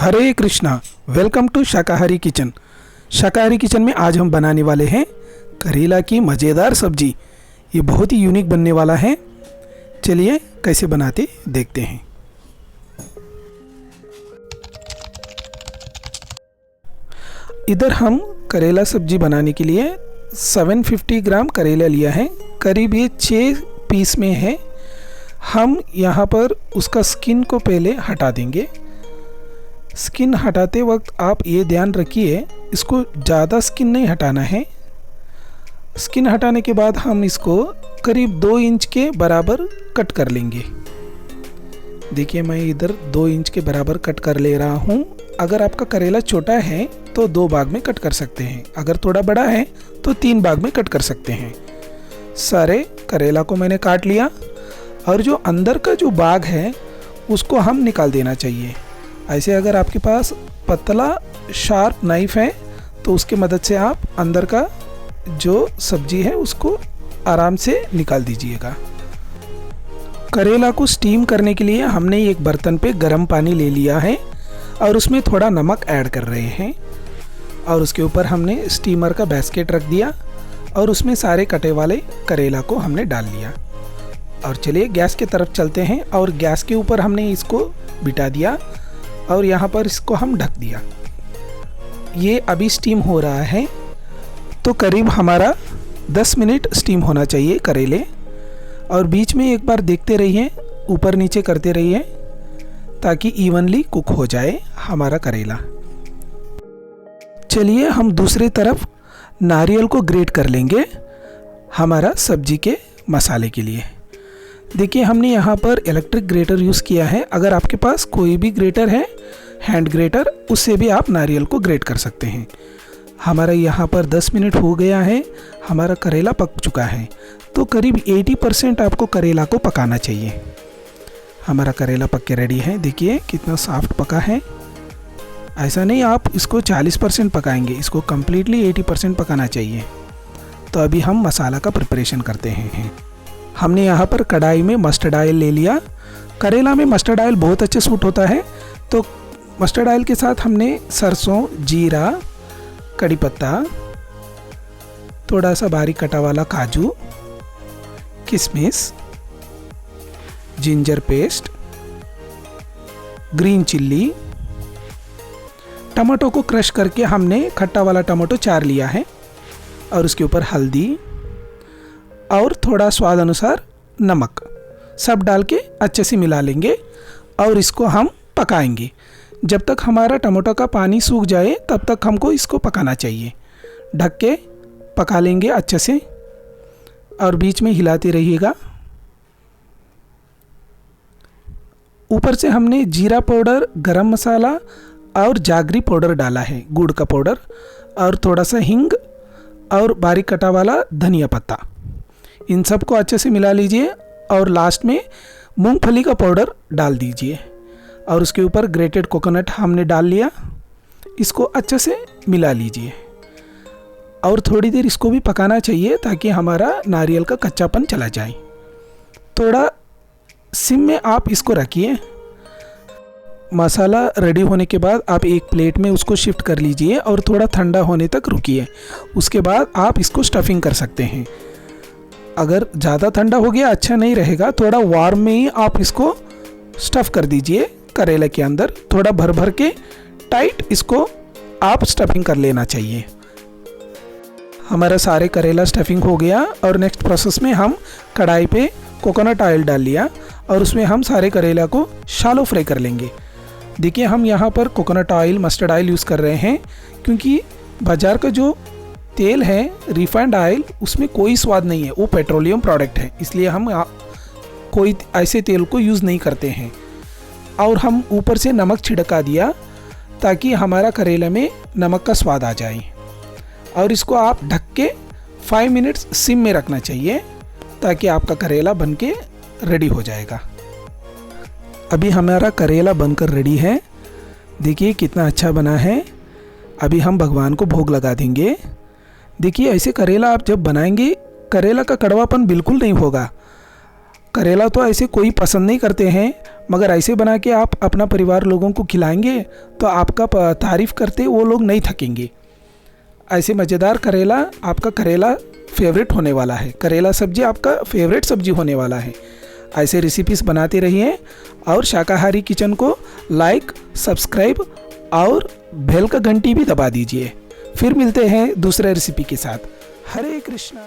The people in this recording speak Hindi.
हरे कृष्णा। वेलकम टू शाकाहारी किचन। शाकाहारी किचन में आज हम बनाने वाले हैं करेला की मज़ेदार सब्जी। ये बहुत ही यूनिक बनने वाला है। चलिए कैसे बनाते देखते हैं। इधर हम करेला सब्जी बनाने के लिए 750 ग्राम करेला लिया है। करीब ये 6 पीस में है। हम यहाँ पर उसका स्किन को पहले हटा देंगे। स्किन हटाते वक्त आप ये ध्यान रखिए, इसको ज़्यादा स्किन नहीं हटाना है। स्किन हटाने के बाद हम इसको करीब 2 इंच के बराबर कट कर लेंगे। देखिए मैं इधर 2 इंच के बराबर कट कर ले रहा हूँ। अगर आपका करेला छोटा है तो 2 भाग में कट कर सकते हैं, अगर थोड़ा बड़ा है तो 3 भाग में कट कर सकते हैं। सारे करेला को मैंने काट लिया और जो अंदर का जो भाग है उसको हम निकाल देना चाहिए। ऐसे अगर आपके पास पतला शार्प नाइफ है तो उसके मदद से आप अंदर का जो सब्जी है उसको आराम से निकाल दीजिएगा। करेला को स्टीम करने के लिए हमने एक बर्तन पे गर्म पानी ले लिया है और उसमें थोड़ा नमक ऐड कर रहे हैं और उसके ऊपर हमने स्टीमर का बास्केट रख दिया और उसमें सारे कटे वाले करेला को हमने डाल लिया। और चलिए गैस की तरफ चलते हैं और गैस के ऊपर हमने इसको बिठा दिया और यहाँ पर इसको हम ढक दिया। ये अभी स्टीम हो रहा है तो करीब हमारा 10 मिनट स्टीम होना चाहिए करेले। और बीच में एक बार देखते रहिए, ऊपर नीचे करते रहिए ताकि इवनली कुक हो जाए हमारा करेला। चलिए हम दूसरी तरफ नारियल को ग्रेट कर लेंगे हमारा सब्जी के मसाले के लिए। देखिए हमने यहाँ पर इलेक्ट्रिक ग्रेटर यूज़ किया है। अगर आपके पास कोई भी ग्रेटर है, हैंड ग्रेटर, उससे भी आप नारियल को ग्रेट कर सकते हैं। हमारा यहाँ पर 10 मिनट हो गया है, हमारा करेला पक चुका है। तो करीब 80% आपको करेला को पकाना चाहिए। हमारा करेला पक के रेडी है। देखिए कितना सॉफ्ट पका है। ऐसा नहीं आप इसको 40% पकाएंगे, इसको कम्प्लीटली 80% पकाना चाहिए। तो अभी हम मसाला का प्रिपरेशन करते हैं। हमने यहाँ पर कढ़ाई में मस्टर्ड ऑयल ले लिया। करेला में मस्टर्ड ऑयल बहुत अच्छे सूट होता है। तो मस्टर्ड ऑयल के साथ हमने सरसों, जीरा, कड़ी पत्ता, थोड़ा सा बारीक कटा वाला काजू, किशमिश, ginger paste, green chilli, tomato को क्रश करके हमने खट्टा वाला टमाटो 4 लिया है और उसके ऊपर हल्दी और थोड़ा स्वाद अनुसार नमक सब डाल के अच्छे से मिला लेंगे और इसको हम पकाएंगे। जब तक हमारा टमाटो का पानी सूख जाए तब तक हमको इसको पकाना चाहिए। ढक के पका लेंगे अच्छे से और बीच में हिलाते रहिएगा। ऊपर से हमने जीरा पाउडर, गरम मसाला और जागरी पाउडर डाला है, गुड़ का पाउडर, और थोड़ा सा हींग और बारीक कटा वाला धनिया पत्ता। इन सब को अच्छे से मिला लीजिए और लास्ट में मूंगफली का पाउडर डाल दीजिए और उसके ऊपर ग्रेटेड कोकोनट हमने डाल लिया। इसको अच्छे से मिला लीजिए और थोड़ी देर इसको भी पकाना चाहिए ताकि हमारा नारियल का कच्चापन चला जाए। थोड़ा सिम में आप इसको रखिए। मसाला रेडी होने के बाद आप एक प्लेट में उसको शिफ्ट कर लीजिए और थोड़ा ठंडा होने तक रुकिए। उसके बाद आप इसको स्टफिंग कर सकते हैं। अगर ज़्यादा ठंडा हो गया अच्छा नहीं रहेगा, थोड़ा वार्म में ही आप इसको स्टफ़ कर दीजिए करेले के अंदर। थोड़ा भर भर के टाइट इसको आप स्टफिंग कर लेना चाहिए। हमारा सारे करेला स्टफिंग हो गया और नेक्स्ट प्रोसेस में हम कढ़ाई पे कोकोनट ऑयल डाल लिया और उसमें हम सारे करेला को शैलो फ्राई कर लेंगे। देखिए हम यहाँ पर coconut oil, mustard oil use कर रहे हैं क्योंकि बाज़ार का जो तेल है रिफाइंड ऑयल, उसमें कोई स्वाद नहीं है, वो पेट्रोलियम प्रोडक्ट है, इसलिए हम कोई ऐसे तेल को यूज़ नहीं करते हैं। और हम ऊपर से नमक छिड़का दिया ताकि हमारा करेला में नमक का स्वाद आ जाए। और इसको आप ढक के 5 मिनट्स सिम में रखना चाहिए ताकि आपका करेला बनके रेडी हो जाएगा। अभी हमारा करेला बनकर रेडी है। देखिए कितना अच्छा बना है। अभी हम भगवान को भोग लगा देंगे। देखिए ऐसे करेला आप जब बनाएंगे, करेला का कड़वापन बिल्कुल नहीं होगा। करेला तो ऐसे कोई पसंद नहीं करते हैं, मगर ऐसे बना के आप अपना परिवार लोगों को खिलाएंगे तो आपका तारीफ़ करते वो लोग नहीं थकेंगे। ऐसे मज़ेदार करेला आपका करेला फेवरेट होने वाला है, करेला सब्जी आपका फेवरेट सब्जी होने वाला है। ऐसे रेसिपीज़ बनाते रहिए और शाकाहारी किचन को लाइक, सब्सक्राइब और बेल का घंटी भी दबा दीजिए। फिर मिलते हैं दूसरे रेसिपी के साथ। हरे कृष्णा।